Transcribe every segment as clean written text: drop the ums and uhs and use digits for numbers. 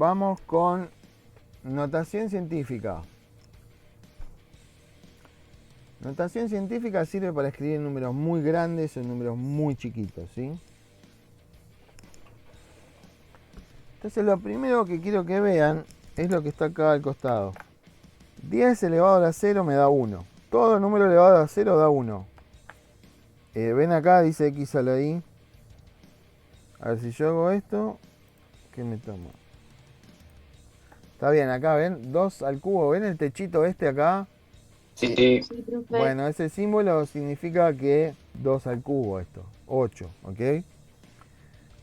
vamos con notación científica. Notación científica sirve para escribir números muy grandes o números muy chiquitos, ¿sí? Entonces lo primero que quiero que vean es lo que está acá al costado. 10 elevado a la 0 me da 1. Todo número elevado a la 0 da 1. Ven acá, dice x a la i. A ver si yo hago esto, ¿qué me toma? Está bien, acá ven, 2 al cubo. ¿Ven el techito este acá? Sí. Sí, profe. Bueno, ese símbolo significa que 2 al cubo esto. 8, ¿ok?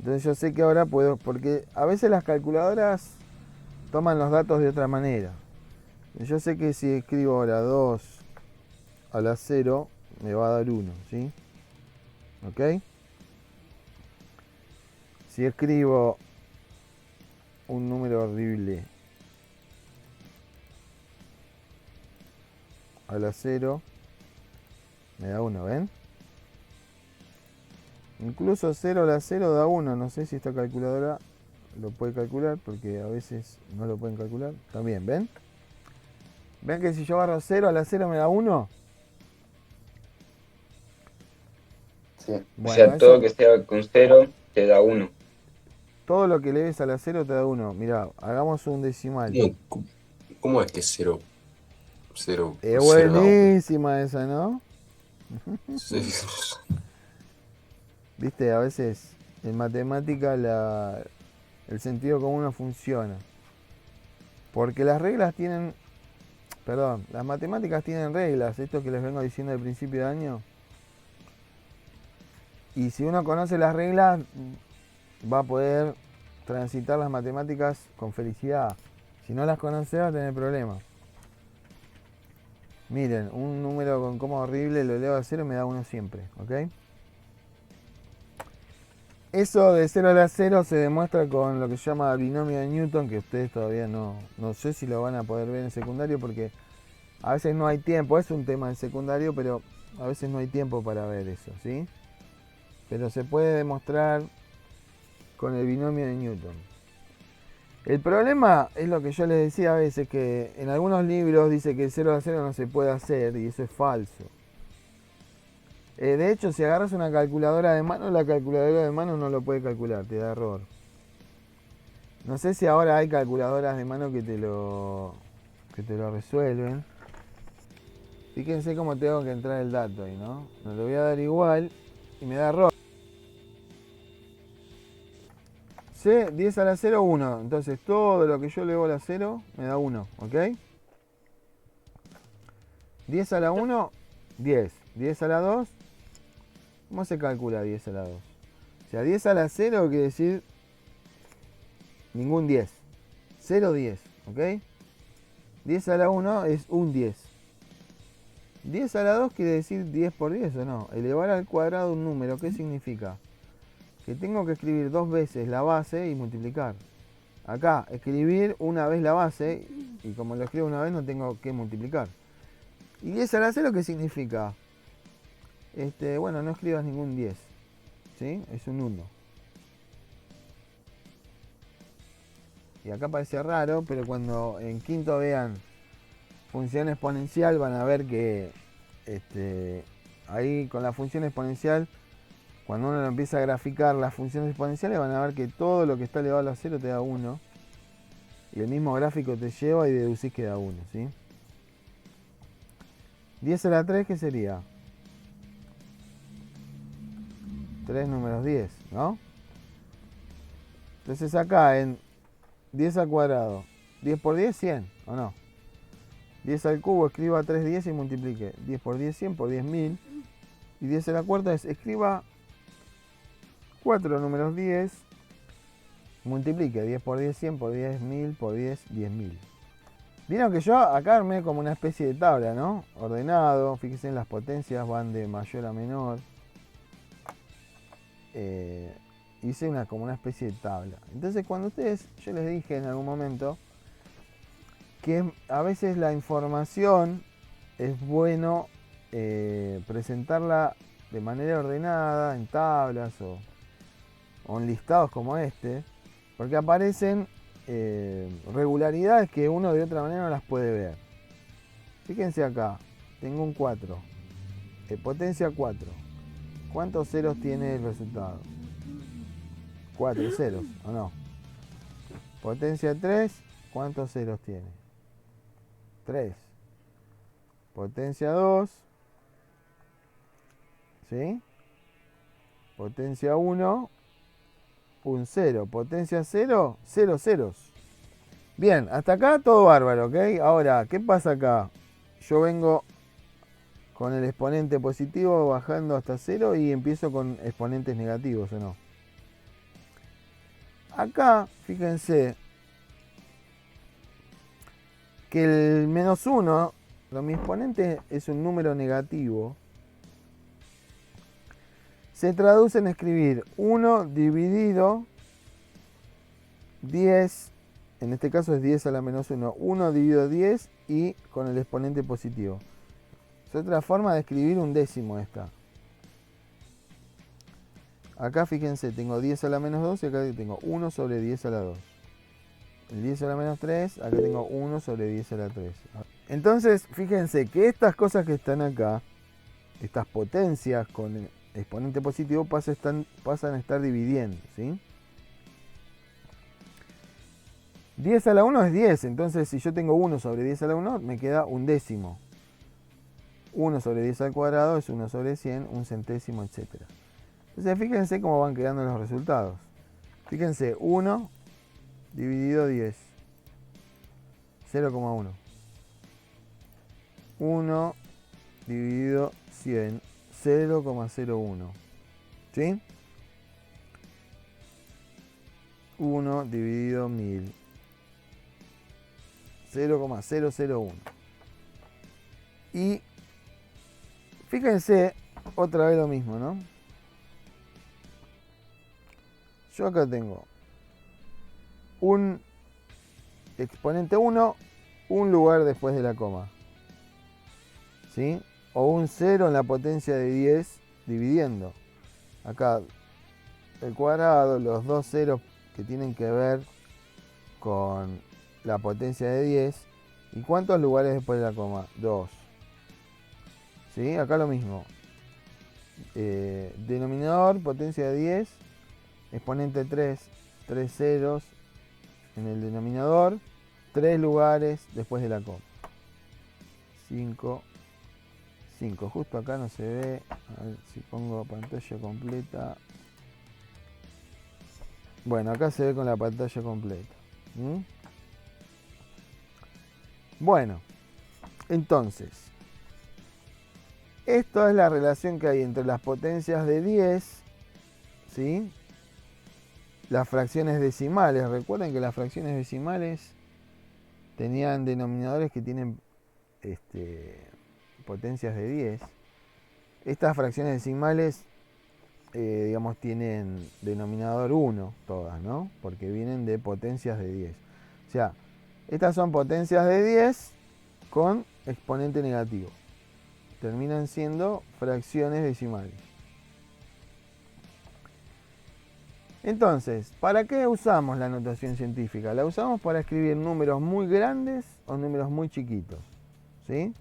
Entonces yo sé que ahora puedo, porque a veces las calculadoras toman los datos de otra manera. Yo sé que si escribo ahora 2 a la 0 me va a dar 1, ¿sí? ¿Ok? Si escribo un número horrible a la 0 me da 1, ¿ven? Incluso 0 a la 0 da 1, no sé si esta calculadora lo puede calcular porque a veces no lo pueden calcular. También, ¿ven? ¿Ven que si yo agarro 0 a la 0 me da 1? Sí. O Bueno, sea, eso, todo que sea con cero te da uno. todo lo que le des a la 0 te da 1. Mirá, hagamos un decimal. ¿Cómo es que cero Es por cero da 1? buenísima esa, ¿no? Sí. Viste, a veces en matemática el sentido común no funciona. Porque las reglas tienen, perdón, las matemáticas tienen reglas, esto que les vengo diciendo al principio de año. Y si uno conoce las reglas, va a poder transitar las matemáticas con felicidad. Si no las conoce, va a tener problemas. Miren, un número con coma horrible lo elevo a 0 y me da 1 siempre, ¿ok? Eso de 0 a la 0 se demuestra con lo que se llama binomio de Newton, que ustedes todavía no sé si lo van a poder ver en secundario porque a veces no hay tiempo, es un tema en secundario, pero a veces no hay tiempo para ver eso, ¿sí? Pero se puede demostrar con el binomio de Newton. El problema es lo que yo les decía a veces, que en algunos libros dice que el 0 a 0 no se puede hacer y eso es falso. De hecho, si agarras una calculadora de mano, la calculadora de mano no lo puede calcular, te da error. No sé si ahora hay calculadoras de mano que te lo resuelven. Fíjense cómo tengo que entrar el dato ahí, ¿no? Me lo voy a dar igual y me da error. C, 10 a la 0, 1. Entonces todo lo que yo le doy a la 0 me da 1, ¿ok? 10 a la 1, 10. 10 a la 2, ¿cómo se calcula 10 a la 2? O sea, 10 a la 0 quiere decir ningún 10. 0, 10, ¿ok? 10 a la 1 es un 10. 10 a la 2 quiere decir 10 por 10 o no. Elevar al cuadrado un número, ¿qué significa? Que tengo que escribir dos veces la base y multiplicar. Acá, escribir una vez la base y como lo escribo una vez no tengo que multiplicar. ¿Y 10 a la 0 qué significa? Bueno, no escribas ningún 10. ¿Sí? Es un 1. Y acá parece raro, pero cuando en quinto vean función exponencial van a ver que ahí con la función exponencial, cuando uno empieza a graficar las funciones exponenciales, van a ver que todo lo que está elevado a la 0 te da 1. Y el mismo gráfico te lleva y deducís que da 1, ¿sí? 10 a la 3, ¿qué sería? 3 números 10, ¿no? Entonces acá en 10 al cuadrado, 10 por 10, 100, ¿o no? 10 al cubo, escriba 3 10 y multiplique. 10 por 10, 100 por 10, 1000. Y 10 a la cuarta es, escriba 4 números 10, multiplique. 10 por 10, 100 por 10, 1000 por 10, 10.000. Vieron que yo acá armé como una especie de tabla, ¿no? Ordenado, fíjense en las potencias, van de mayor a menor. Hice como una especie de tabla. Entonces cuando ustedes, yo les dije en algún momento que a veces la información es bueno presentarla de manera ordenada, en tablas o en listados como este, porque aparecen regularidades que uno de otra manera no las puede ver. Fíjense acá, tengo un 4, potencia 4. ¿Cuántos ceros tiene el resultado? 4 ceros, ¿o no? Potencia 3, ¿cuántos ceros tiene? 3. Potencia 2, ¿sí? Potencia 1, un 0. Potencia 0, 0 ceros. Bien, hasta acá todo bárbaro, ¿ok? Ahora, ¿qué pasa acá? Yo vengo con el exponente positivo bajando hasta 0 y empiezo con exponentes negativos, ¿o no? Acá, fíjense que el menos 1, mi exponente es un número negativo, se traduce en escribir 1 dividido 10, en este caso es 10 a la menos 1, 1 dividido 10 y con el exponente positivo. Es otra forma de escribir un décimo esta. Acá fíjense, tengo 10 a la menos 2 y acá tengo 1 sobre 10 a la 2. El 10 a la menos 3, acá tengo 1 sobre 10 a la 3. Entonces, fíjense que estas cosas que están acá, estas potencias con exponente positivo pasan a estar dividiendo, ¿sí? 10 a la 1 es 10, entonces si yo tengo 1 sobre 10 a la 1, me queda un décimo. 1 sobre 10 al cuadrado es 1 sobre 100, un centésimo, etc. Entonces fíjense cómo van quedando los resultados. Fíjense, 1 dividido 10, 0,1. 1 dividido 100, 0,01. ¿Sí? 1 dividido 1000, 0,001. Y fíjense otra vez lo mismo, ¿no? Yo acá tengo un exponente 1, un lugar después de la coma, ¿sí? O un 0 en la potencia de 10 dividiendo. Acá el cuadrado, los dos ceros que tienen que ver con la potencia de 10. ¿Y cuántos lugares después de la coma? 2. ¿Sí? Acá lo mismo. Denominador, potencia de 10. Exponente 3, 3 ceros en el denominador. 3 lugares después de la coma. 5. 5. Justo acá no se ve. A ver si pongo pantalla completa. Bueno, acá se ve con la pantalla completa. ¿Mm? Bueno, entonces, esto es la relación que hay entre las potencias de 10, ¿sí? Las fracciones decimales. Recuerden que las fracciones decimales tenían denominadores que tienen potencias de 10. Estas fracciones decimales, digamos, tienen denominador 1 todas, ¿no? Porque vienen de potencias de 10. O sea, estas son potencias de 10 con exponente negativo. Terminan siendo fracciones decimales. Entonces, ¿para qué usamos la notación científica? La usamos para escribir números muy grandes o números muy chiquitos, ¿sí?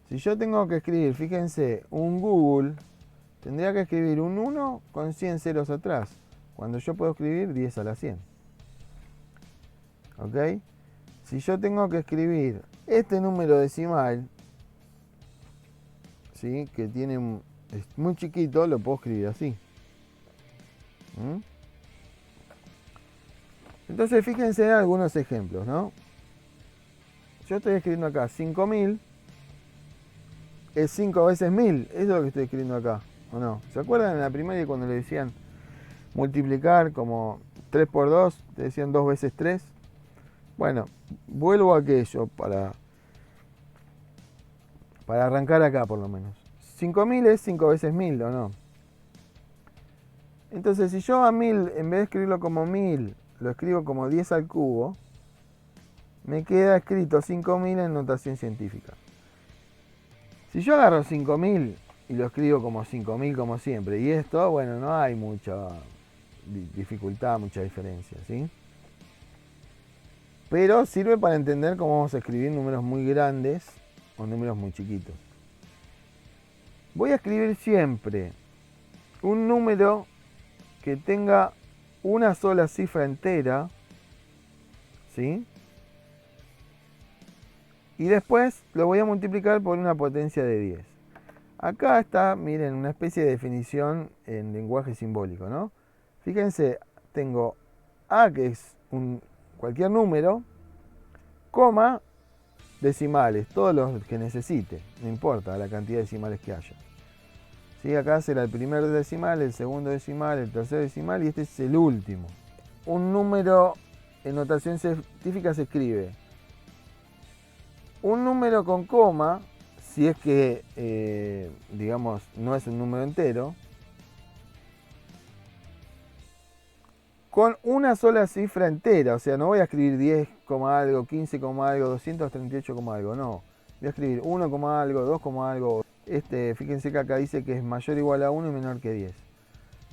Si yo tengo que escribir, fíjense, un Google, tendría que escribir un 1 con 100 ceros atrás, cuando yo puedo escribir 10 a la 100. ¿Ok? Si yo tengo que escribir este número decimal, ¿sí? Que es muy chiquito, lo puedo escribir así. ¿Mm? Entonces fíjense en algunos ejemplos, ¿no? Yo estoy escribiendo acá 5000 es 5 veces 1000, eso es lo que estoy escribiendo acá, ¿o no? ¿Se acuerdan en la primaria cuando le decían multiplicar como 3 por 2, te decían 2 veces 3? Bueno, vuelvo a aquello para arrancar acá por lo menos. 5000 es 5 veces 1000, ¿o no? Entonces, si yo a 1000, en vez de escribirlo como 1000, lo escribo como 10 al cubo, me queda escrito 5000 en notación científica. Si yo agarro 5000 y lo escribo como 5000 como siempre, y esto, bueno, no hay mucha dificultad, mucha diferencia, ¿sí? Pero sirve para entender cómo vamos a escribir números muy grandes o números muy chiquitos. Voy a escribir siempre un número que tenga una sola cifra entera, ¿sí? Y después lo voy a multiplicar por una potencia de 10. Acá está, miren, una especie de definición en lenguaje simbólico, ¿no? Fíjense, tengo A, que es cualquier número, coma, decimales, todos los que necesite, no importa la cantidad de decimales que haya. ¿Sí? Acá será el primer decimal, el segundo decimal, el tercer decimal y este es el último. Un número en notación científica se escribe un número con coma, si es que, digamos, no es un número entero, con una sola cifra entera. O sea, no voy a escribir 10, algo, 15, algo, 238, algo, no. Voy a escribir 1, algo, 2, algo. Fíjense que acá dice que es mayor o igual a 1 y menor que 10.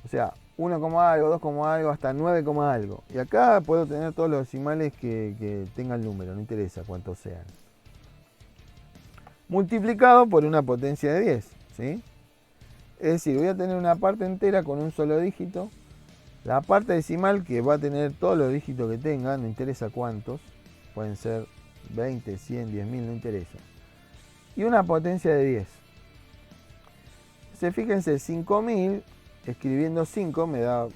O sea, 1, algo, 2, algo, hasta 9, algo. Y acá puedo tener todos los decimales que tenga el número, no interesa cuántos sean. Multiplicado por una potencia de 10, ¿sí? Es decir, voy a tener una parte entera con un solo dígito. La parte decimal que va a tener todos los dígitos que tenga, no interesa cuántos. Pueden ser 20, 100, 10.000, no interesa. Y una potencia de 10. Fíjense, 5.000, escribiendo 5 me da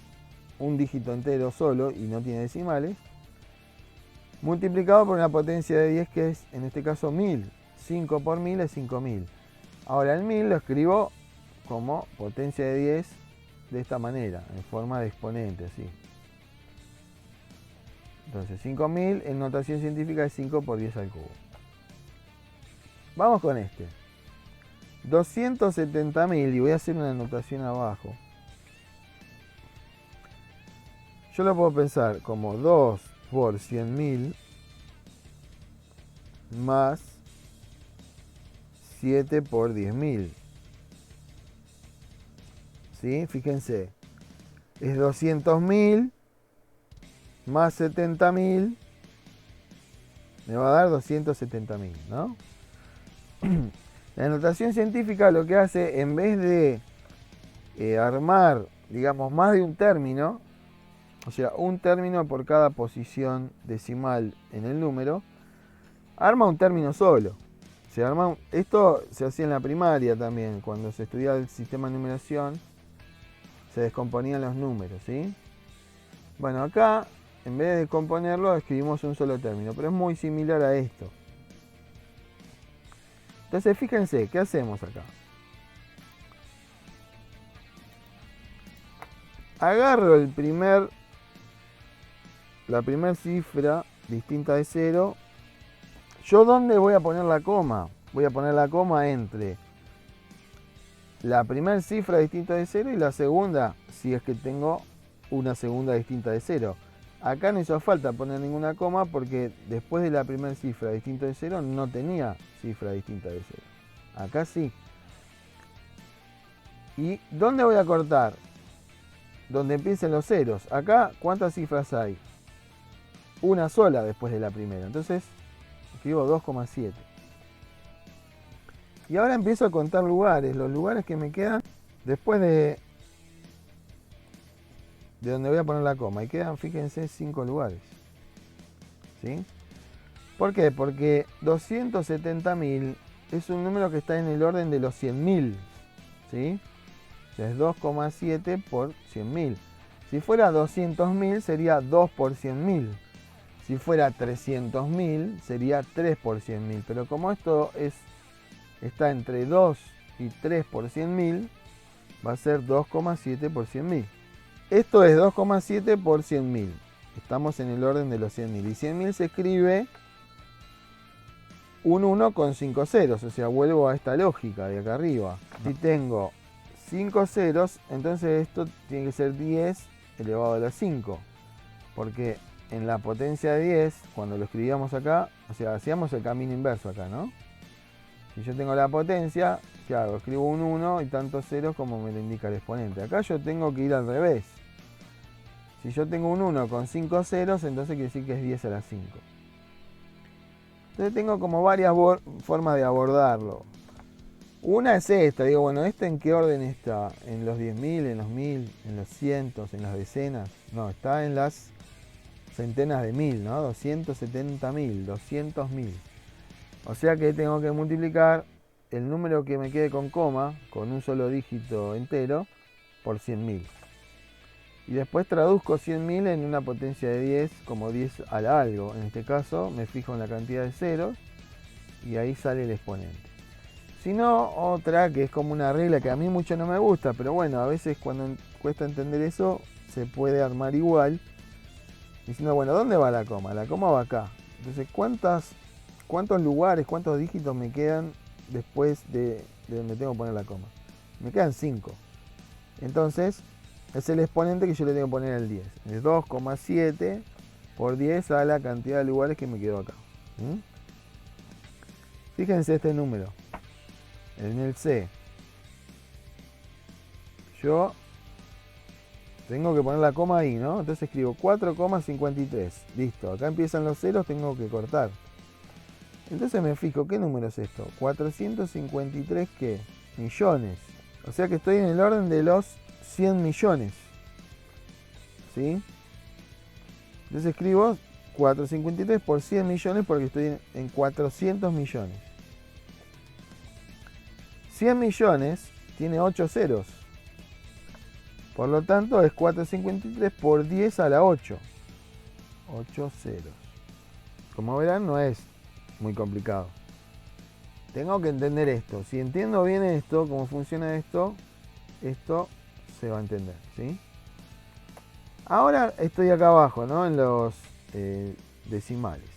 un dígito entero solo y no tiene decimales. Multiplicado por una potencia de 10 que es, en este caso, 1000. 5 por 1000 es 5000. Ahora el 1000 lo escribo como potencia de 10 de esta manera, en forma de exponente, así. Entonces 5000 en notación científica es 5 por 10 al cubo. Vamos con este. 270.000, y voy a hacer una anotación abajo. Yo lo puedo pensar como 2 por 100.000 más 7 por 10.000. ¿Sí? Fíjense, es 200.000 más 70.000, me va a dar 270.000, ¿no? La notación científica lo que hace, en vez de armar, digamos, más de un término, o sea, un término por cada posición decimal en el número, arma un término solo. Esto se hacía en la primaria también, cuando se estudiaba el sistema de numeración, se descomponían los números, ¿sí? Bueno, acá, en vez de descomponerlo, escribimos un solo término, pero es muy similar a esto. Entonces, fíjense, ¿qué hacemos acá? Agarro la primera cifra distinta de 0. ¿Yo dónde voy a poner la coma? Voy a poner la coma entre la primera cifra distinta de 0 y la segunda, si es que tengo una segunda distinta de 0. Acá no hizo falta poner ninguna coma porque después de la primera cifra distinta de 0 no tenía cifra distinta de 0. Acá sí. ¿Y dónde voy a cortar? Donde empiecen los ceros. Acá, ¿cuántas cifras hay? Una sola después de la primera. Entonces, escribo 2,7. Y ahora empiezo a contar lugares. Los lugares que me quedan después de donde voy a poner la coma. Y quedan, fíjense, 5 lugares. ¿Sí? ¿Por qué? Porque 270.000 es un número que está en el orden de los 100.000. ¿Sí? O sea, es 2,7 por 100.000. Si fuera 200.000 sería 2 por 100.000. Si fuera 300.000 sería 3 por 100.000. Pero como esto está entre 2 y 3 por 100.000, va a ser 2,7 por 100.000. Esto es 2,7 por 100.000. Estamos en el orden de los 100.000. Y 100.000 se escribe un 1 con 5 ceros. O sea, vuelvo a esta lógica de acá arriba. Si tengo 5 ceros, entonces esto tiene que ser 10 elevado a la 5. Porque en la potencia de 10, cuando lo escribíamos acá, o sea, hacíamos el camino inverso acá, ¿no? Si yo tengo la potencia, ¿qué hago? Escribo un 1 y tantos ceros como me lo indica el exponente. Acá yo tengo que ir al revés. Si yo tengo un 1 con 5 ceros, entonces quiere decir que es 10 a la 5. Entonces tengo como varias formas de abordarlo. Una es esta, digo, bueno, ¿esta en qué orden está? ¿En los 10.000, en los 1000, en los cientos, en las decenas? No, está en las centenas de mil, ¿no? 270.000, 200.000. O sea que tengo que multiplicar el número que me quede con coma, con un solo dígito entero, por 100.000. Y después traduzco 100.000 en una potencia de 10 como 10 al algo. En este caso me fijo en la cantidad de ceros y ahí sale el exponente. Si no, otra que es como una regla que a mí mucho no me gusta, pero bueno, a veces cuando cuesta entender eso se puede armar igual. Diciendo, bueno, ¿dónde va la coma? La coma va acá. Entonces, ¿cuántos lugares, cuántos dígitos me quedan después de donde tengo que poner la coma? Me quedan 5. Entonces, es el exponente que yo le tengo que poner al 10. Es 2,7 por 10 a la cantidad de lugares que me quedó acá. Fíjense este número. En el C. Yo tengo que poner la coma ahí, ¿no? Entonces escribo 4,53. Listo. Acá empiezan los ceros, tengo que cortar. Entonces me fijo, ¿qué número es esto? 453, ¿qué? Millones. O sea que estoy en el orden de los 100 millones. ¿Sí? Entonces escribo 453 por 100 millones porque estoy en 400 millones. 100 millones tiene 8 ceros. Por lo tanto es 453 por 10 a la 8. 8 ceros. Como verán, no es muy complicado. Tengo que entender esto. Si entiendo bien esto, cómo funciona esto, esto se va a entender, ¿sí? Ahora estoy acá abajo, ¿no? En los decimales.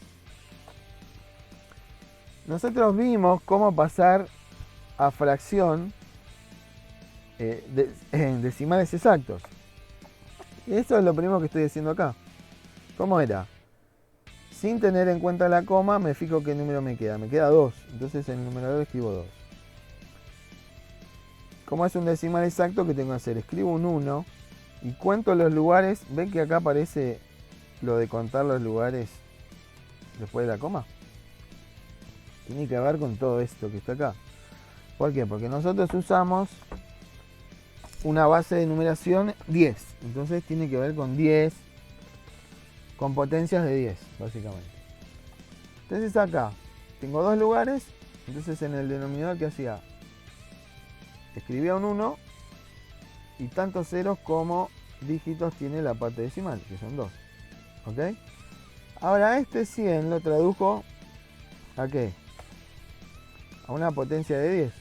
Nosotros vimos cómo pasar a fracción en decimales exactos. Y eso es lo primero que estoy haciendo acá. ¿Cómo era? Sin tener en cuenta la coma, me fijo qué número me queda. Me queda 2. Entonces en el numerador escribo 2. Como es un decimal exacto, ¿qué tengo que hacer? Escribo un 1 y cuento los lugares. ¿Ven que acá aparece lo de contar los lugares después de la coma? Tiene que ver con todo esto que está acá. ¿Por qué? Porque nosotros usamos una base de numeración 10. Entonces tiene que ver con 10, con potencias de 10, básicamente. Entonces acá tengo dos lugares. Entonces en el denominador, ¿qué hacía? Escribía un 1 y tantos ceros como dígitos tiene la parte decimal, que son 2. ¿Ok? Ahora este 100 lo tradujo ¿a qué? A una potencia de 10.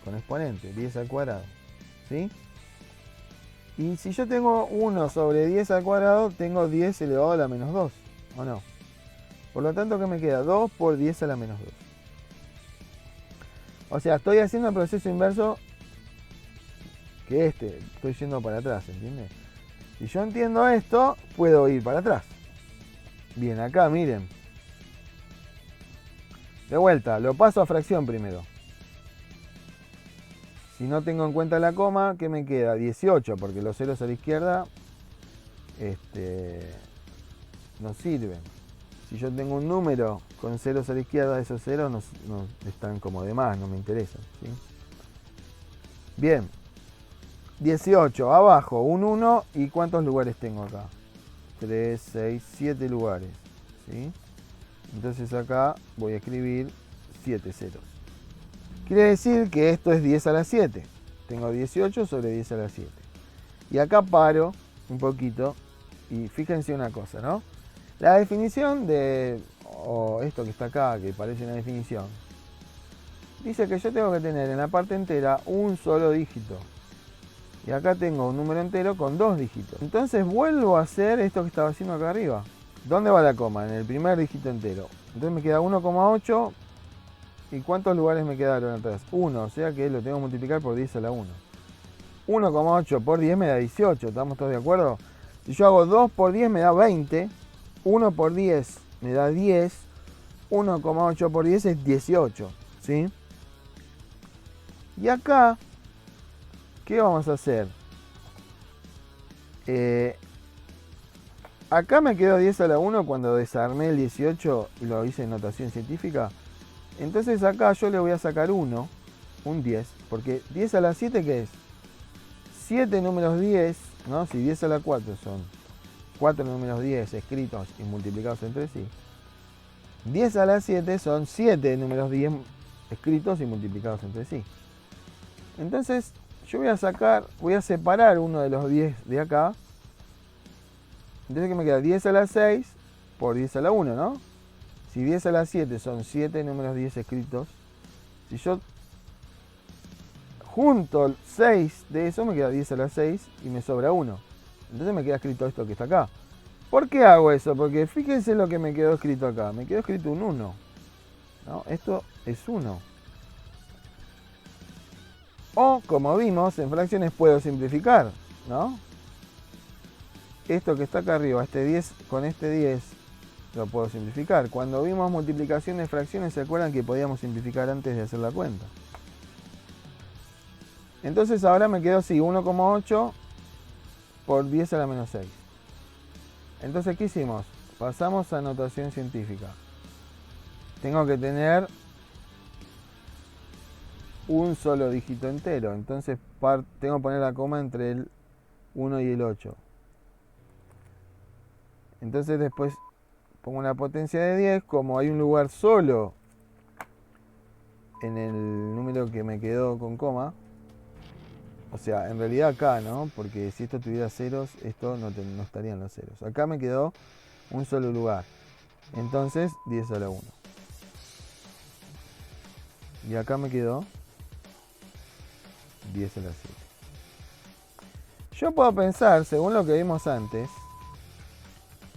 Con exponente, 10 al cuadrado. ¿Sí? Y si yo tengo 1 sobre 10 al cuadrado, tengo 10 elevado a la menos 2. ¿O no? Por lo tanto, ¿qué me queda? 2 por 10 a la menos 2. O sea, estoy haciendo el proceso inverso que estoy yendo para atrás, ¿entiendes? Si yo entiendo esto, puedo ir para atrás. Bien, acá miren. De vuelta, lo paso a fracción primero. Si no tengo en cuenta la coma, ¿qué me queda? 18, porque los ceros a la izquierda no sirven. Si yo tengo un número con ceros a la izquierda, esos ceros no están como de más, no me interesan, ¿sí? Bien, 18, abajo, un 1, ¿y cuántos lugares tengo acá? 3, 6, 7 lugares, ¿sí? Entonces acá voy a escribir 7 ceros. Quiere decir que esto es 10 a la 7. Tengo 18 sobre 10 a la 7. Y acá paro un poquito y fíjense una cosa, ¿no? La definición de, o esto que está acá, que parece una definición, dice que yo tengo que tener en la parte entera un solo dígito. Y acá tengo un número entero con 2 dígitos. Entonces vuelvo a hacer esto que estaba haciendo acá arriba. ¿Dónde va la coma? En el primer dígito entero. Entonces me queda 1,8. ¿Y cuántos lugares me quedaron atrás? 1, o sea que lo tengo que multiplicar por 10 a la 1. 1,8 por 10 me da 18, ¿estamos todos de acuerdo? Si yo hago 2 por 10 me da 20. 1 por 10 me da 10. 1,8 por 10 es 18, ¿sí? Y acá, ¿qué vamos a hacer? acá me quedó 10 a la 1 cuando desarmé el 18 y lo hice en notación científica. Entonces acá yo le voy a sacar 1, un 10, porque 10 a la 7, ¿qué es? 7 números 10, ¿no? Si 10 a la 4 son 4 números 10 escritos y multiplicados entre sí. 10 a la 7 son 7 números 10 escritos y multiplicados entre sí. Entonces yo voy a separar uno de los 10 de acá. Entonces que me queda 10 a la 6 por 10 a la 1, ¿no? Si 10 a la 7 son 7 números 10 escritos, si yo junto 6 de eso me queda 10 a la 6 y me sobra 1. Entonces me queda escrito esto que está acá. ¿Por qué hago eso? Porque fíjense lo que me quedó escrito acá. Me quedó escrito un 1, ¿no? Esto es 1. O, como vimos, en fracciones puedo simplificar, ¿no? Esto que está acá arriba, este 10 con este 10, lo puedo simplificar. Cuando vimos multiplicación de fracciones, ¿se acuerdan que podíamos simplificar antes de hacer la cuenta? Entonces ahora me quedó así, 1,8 por 10 a la menos 6. Entonces, ¿qué hicimos? Pasamos a notación científica. Tengo que tener un solo dígito entero. Entonces tengo que poner la coma entre el 1 y el 8. Entonces después pongo una potencia de 10. Como hay un lugar solo en el número que me quedó con coma, o sea, en realidad acá, ¿no? Porque si esto tuviera ceros, esto no estarían los ceros. Acá me quedó un solo lugar. Entonces, 10 a la 1. Y acá me quedó 10 a la 7. Yo puedo pensar, según lo que vimos antes,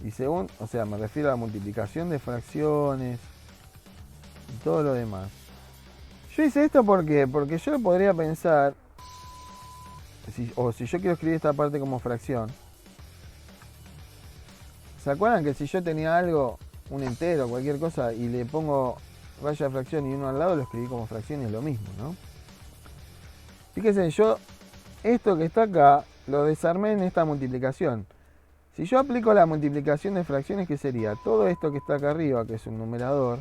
y según, o sea, me refiero a la multiplicación de fracciones y todo lo demás. Yo hice esto porque yo podría pensar, si yo quiero escribir esta parte como fracción, ¿se acuerdan que si yo tenía algo, un entero, cualquier cosa, y le pongo raya de fracción y uno al lado, lo escribí como fracción y es lo mismo, ¿no? Fíjense, yo esto que está acá lo desarmé en esta multiplicación. Si yo aplico la multiplicación de fracciones, ¿qué sería? Todo esto que está acá arriba, que es un numerador,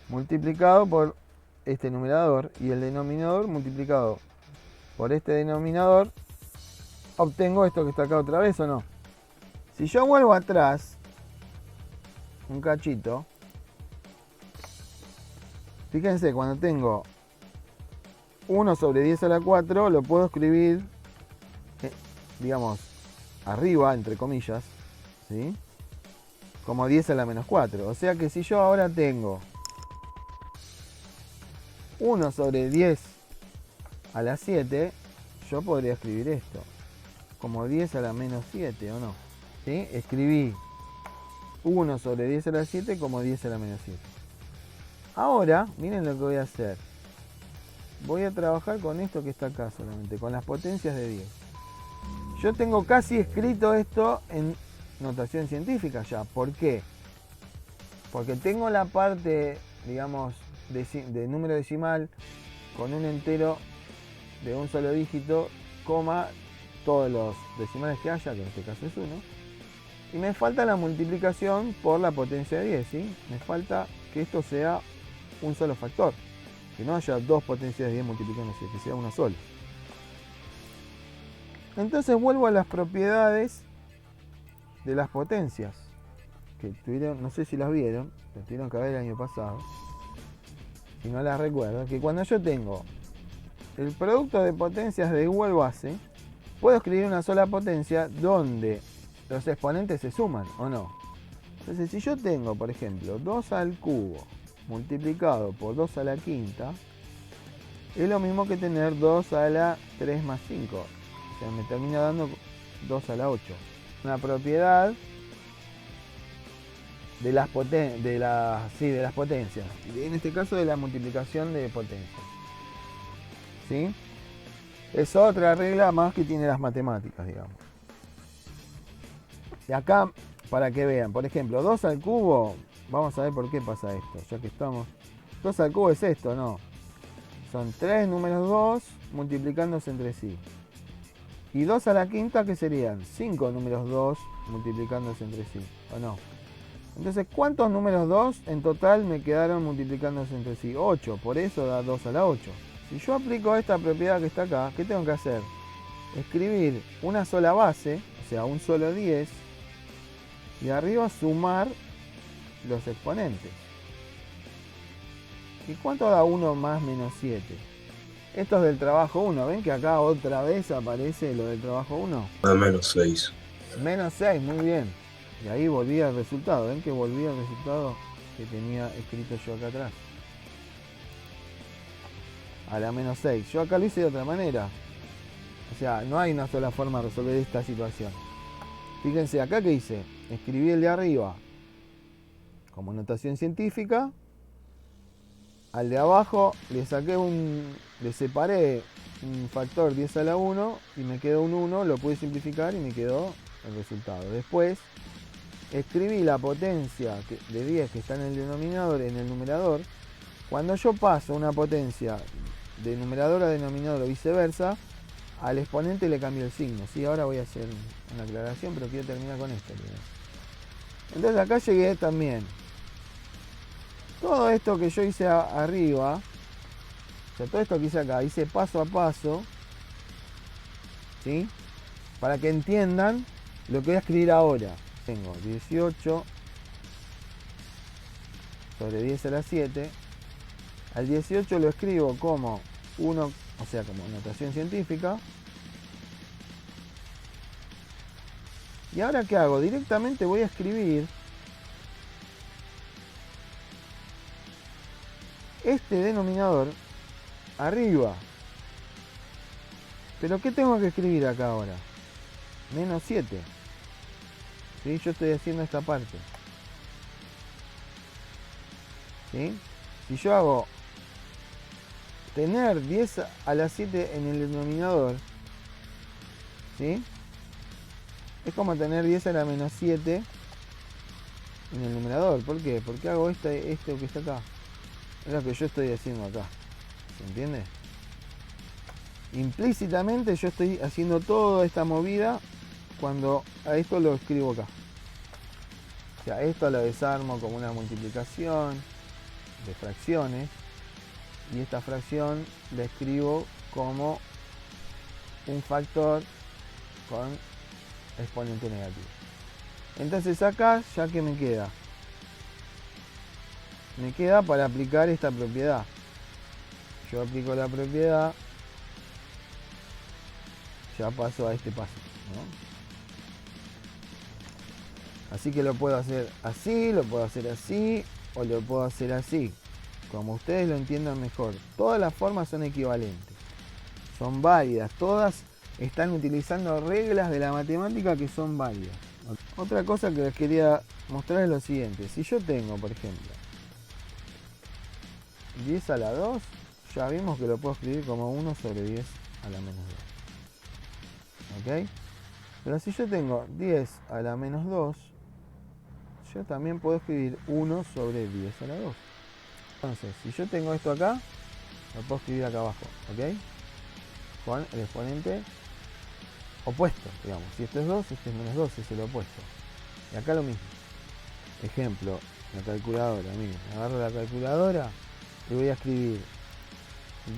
multiplicado por este numerador, y el denominador multiplicado por este denominador, obtengo esto que está acá otra vez, ¿o no? Si yo vuelvo atrás un cachito, fíjense, cuando tengo 1 sobre 10 a la 4, lo puedo escribir, digamos, arriba, entre comillas, ¿sí? Como 10 a la menos 4. O sea que si yo ahora tengo 1 sobre 10 a la 7, yo podría escribir esto como 10 a la menos 7, ¿o no? ¿Sí? Escribí 1 sobre 10 a la 7 como 10 a la menos 7. Ahora, miren lo que voy a hacer. Voy a trabajar con esto que está acá solamente, con las potencias de 10. Yo tengo casi escrito esto en notación científica ya. ¿Por qué? Porque tengo la parte, digamos, de número decimal con un entero de un solo dígito, coma, todos los decimales que haya, que en este caso es 1. Y me falta la multiplicación por la potencia de 10, ¿sí? Me falta que esto sea un solo factor. Que no haya dos potencias de 10 multiplicándose, que sea una sola. Entonces vuelvo a las propiedades de las potencias. Que tuvieron, no sé si las vieron, las tuvieron que ver el año pasado. Si no las recuerdo, que cuando yo tengo el producto de potencias de igual base, puedo escribir una sola potencia donde los exponentes se suman, ¿o no? Entonces, si yo tengo, por ejemplo, 2 al cubo multiplicado por 2 a la quinta, es lo mismo que tener 2 a la 3 más 5. O sea, me termina dando 2 a la 8. Una propiedad de las potencias. En este caso de la multiplicación de potencias. ¿Sí? Es otra regla más que tiene las matemáticas, digamos. Y acá, para que vean, por ejemplo, 2 al cubo, vamos a ver por qué pasa esto, ya que estamos. 2 al cubo es esto, ¿no? Son 3 números 2 multiplicándose entre sí. Y 2 a la quinta, ¿qué serían? 5 números 2 multiplicándose entre sí, ¿o no? Entonces, ¿cuántos números 2 en total me quedaron multiplicándose entre sí? 8, por eso da 2 a la 8. Si yo aplico esta propiedad que está acá, ¿qué tengo que hacer? Escribir una sola base, o sea, un solo 10, y arriba sumar los exponentes. ¿Y cuánto da 1 más menos 7? Esto es del trabajo 1. ¿Ven que acá otra vez aparece lo del trabajo 1? A menos 6. Menos 6, muy bien. Y ahí volví al resultado. ¿Ven que volví al resultado que tenía escrito yo acá atrás? A la menos 6. Yo acá lo hice de otra manera. O sea, no hay una sola forma de resolver esta situación. Fíjense, acá que hice. Escribí el de arriba como notación científica. Al de abajo le separé un factor 10 a la 1 y me quedó un 1, lo pude simplificar y me quedó el resultado. Después escribí la potencia de 10 que está en el denominador, en el numerador. Cuando yo paso una potencia de numerador a denominador o viceversa, al exponente le cambio el signo. Sí, ahora voy a hacer una aclaración, pero quiero terminar con esto. Entonces acá llegué también. Todo esto que yo hice arriba, o sea, todo esto que hice acá, hice paso a paso, ¿sí? Para que entiendan lo que voy a escribir ahora. Tengo 18 sobre 10 a la 7. Al 18 lo escribo como 1, o sea, como notación científica. Y ahora, ¿qué hago? Directamente voy a escribir este denominador arriba. Pero ¿qué tengo que escribir acá ahora? Menos 7. ¿Sí? Yo estoy haciendo esta parte. ¿Sí? Si yo hago tener 10 a la 7 en el denominador, ¿sí? Es como tener 10 a la menos 7 en el numerador. ¿Por qué? Porque hago esto que está acá. Es lo que yo estoy haciendo acá. ¿Se entiende? Implícitamente yo estoy haciendo toda esta movida cuando a esto lo escribo acá. O sea, esto lo desarmo como una multiplicación de fracciones y esta fracción la escribo como un factor con exponente negativo. Entonces acá ya que me queda para aplicar esta propiedad. Yo aplico la propiedad, ya paso a este paso, ¿no? Así que lo puedo hacer así, lo puedo hacer así o lo puedo hacer así, como ustedes lo entiendan mejor. Todas las formas son equivalentes, son válidas, todas están utilizando reglas de la matemática que son válidas. Otra cosa que les quería mostrar es lo siguiente. Si yo tengo, por ejemplo, 10 a la 2, ya vimos que lo puedo escribir como 1 sobre 10 a la menos 2. ¿Ok? Pero si yo tengo 10 a la menos 2, yo también puedo escribir 1 sobre 10 a la 2. Entonces, si yo tengo esto acá, lo puedo escribir acá abajo. ¿Ok? Con el exponente opuesto, digamos. Si esto es 2, este es menos 2, es el opuesto. Y acá lo mismo. Ejemplo, la calculadora. Miren, agarro la calculadora y voy a escribir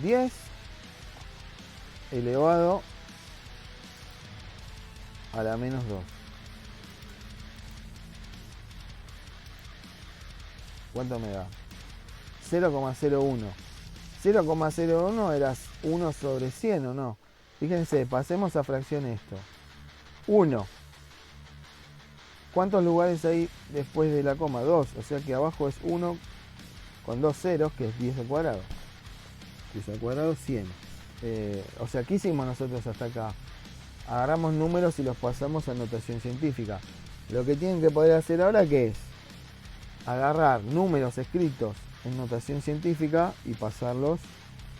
10 elevado a la menos 2. ¿Cuánto me da? 0,01. 0,01 era 1 sobre 100, ¿o no? Fíjense, pasemos a fracción esto. 1. ¿Cuántos lugares hay después de la coma? 2. O sea que abajo es 1 con 2 ceros, que es 10 al cuadrado. 10 al cuadrado, 100. O sea, ¿qué hicimos nosotros hasta acá? Agarramos números y los pasamos a notación científica. Lo que tienen que poder hacer ahora, ¿qué es? Agarrar números escritos en notación científica y pasarlos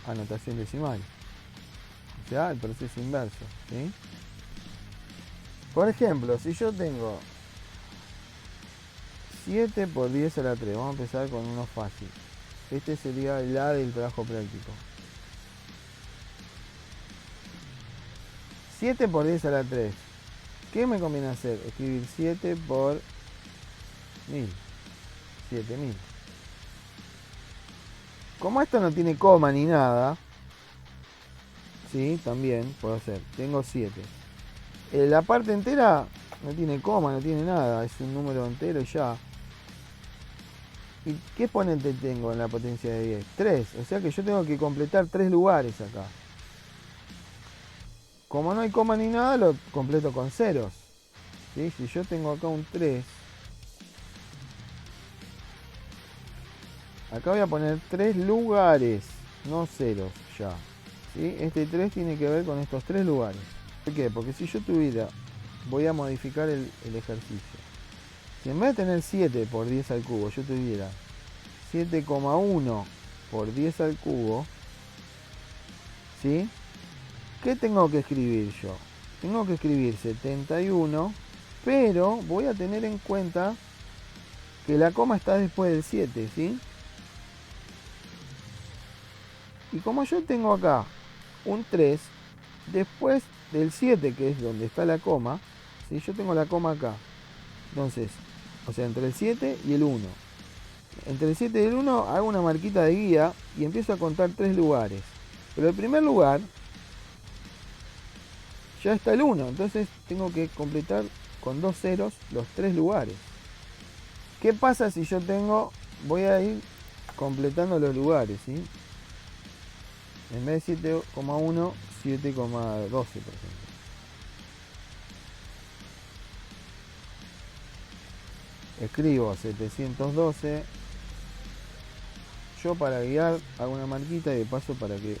a notación decimal. O sea, el proceso inverso, ¿sí? Por ejemplo, si yo tengo 7 por 10 a la 3, vamos a empezar con uno fácil. Este sería el A del trabajo práctico. 7 por 10 a la 3. ¿Qué me conviene hacer? Escribir 7 por 1000. 7000. Como esto no tiene coma ni nada, sí, también puedo hacer. Tengo 7. La parte entera no tiene coma, no tiene nada. Es un número entero y ya. ¿Y qué exponente tengo en la potencia de 10? 3. O sea que yo tengo que completar 3 lugares acá. Como no hay coma ni nada, lo completo con ceros. ¿Sí? Si yo tengo acá un 3, acá voy a poner 3 lugares, no ceros ya. ¿Sí? Este 3 tiene que ver con estos 3 lugares. ¿Por qué? Porque si yo tuviera, voy a modificar el ejercicio. Si en vez de tener 7 por 10 al cubo, yo tuviera 7,1 por 10 al cubo, ¿sí? ¿Qué tengo que escribir yo? Tengo que escribir 71, pero voy a tener en cuenta que la coma está después del 7, ¿sí? Y como yo tengo acá un 3, después del 7, que es donde está la coma, ¿sí? Yo tengo la coma acá. Entonces, o sea, entre el 7 y el 1. Entre el 7 y el 1 hago una marquita de guía y empiezo a contar 3 lugares. Pero el primer lugar ya está el 1, entonces tengo que completar con 2 ceros los 3 lugares. ¿Qué pasa si yo tengo, voy a ir completando los lugares, ¿sí? En vez de 7,1, 7,12 por ejemplo. Escribo 712. Yo para guiar hago una marquita y de paso para que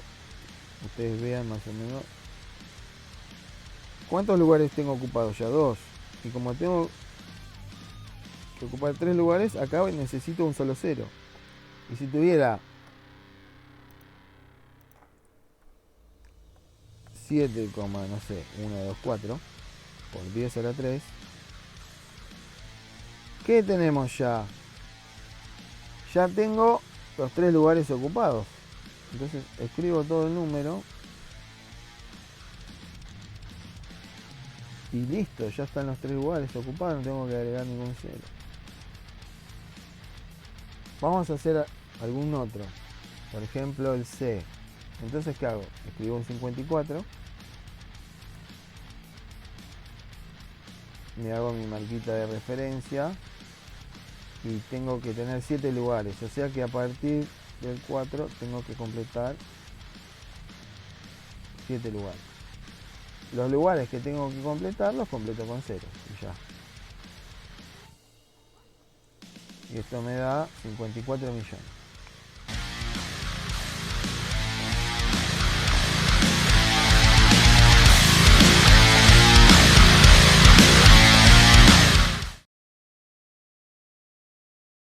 ustedes vean más o menos. ¿Cuántos lugares tengo ocupados ya? 2. Y como tengo que ocupar 3 lugares, acá necesito un solo cero. Y si tuviera 7, no sé, 124 por 10 a la 3. ¿Qué tenemos ya? Ya tengo los 3 lugares ocupados. Entonces escribo todo el número. Y listo, ya están los 3 lugares ocupados, no tengo que agregar ningún cero. Vamos a hacer algún otro. Por ejemplo el C. Entonces, ¿qué hago? Escribo un 54. Me hago mi marquita de referencia. Y tengo que tener 7 lugares. O sea que a partir del 4 tengo que completar 7 lugares. Los lugares que tengo que completar los completo con 0 y ya. Y esto me da 54 millones.